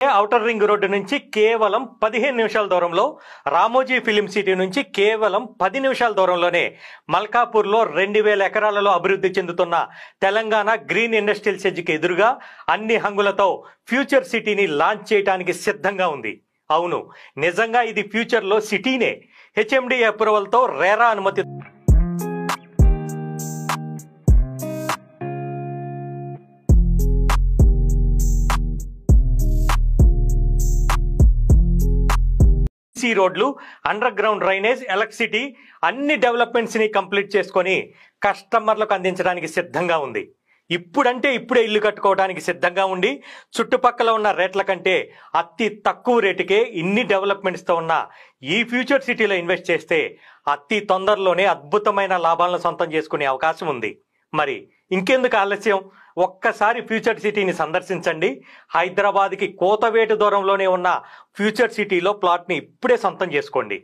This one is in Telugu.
ఔటర్ రింగ్ రోడ్డు నుంచి కేవలం 15 నిమిషాల దూరంలో, రామోజీ ఫిలిం సిటీ నుంచి కేవలం 10 నిమిషాల దూరంలోనే మల్కాపూర్లో 2000 ఎకరాలలో అభివృద్ధి చెందుతున్న తెలంగాణ గ్రీన్ ఇండస్ట్రియల్ సెజ్కి ఎదురుగా అన్ని హంగులతో ఫ్యూచర్ సిటీని లాంచ్ చేయడానికి సిద్ధంగా ఉంది. అవును, నిజంగా ఇది ఫ్యూచర్లో సిటీనే. హెచ్ఎండి అప్రూవల్తో రేరా అనుమతి రోడ్లు, అండర్ గ్రౌండ్ డ్రైనేజ్, ఎలక్ట్రిసిటీ అన్ని డెవలప్మెంట్స్ ని కంప్లీట్ చేసుకొని కస్టమర్లకు అందించడానికి సిద్ధంగా ఉంది. ఇప్పుడే ఇల్లు కట్టుకోవడానికి సిద్ధంగా ఉండి చుట్టుపక్కల ఉన్న రేట్ల కంటే అతి తక్కువ రేటుకే ఇన్ని డెవలప్మెంట్స్తో ఉన్న ఈ ఫ్యూచర్ సిటీలో ఇన్వెస్ట్ చేస్తే అతి తొందరలోనే అద్భుతమైన లాభాలను సొంతం చేసుకునే అవకాశం ఉంది. మరి ఇంకెందుకు ఆలస్యం, ఒక్కసారి ఫ్యూచర్ సిటీని సందర్శించండి. హైదరాబాద్కి కోతవేటు దూరంలోనే ఉన్న ఫ్యూచర్ సిటీలో ప్లాట్ని ఇప్పుడే సొంతం చేసుకోండి.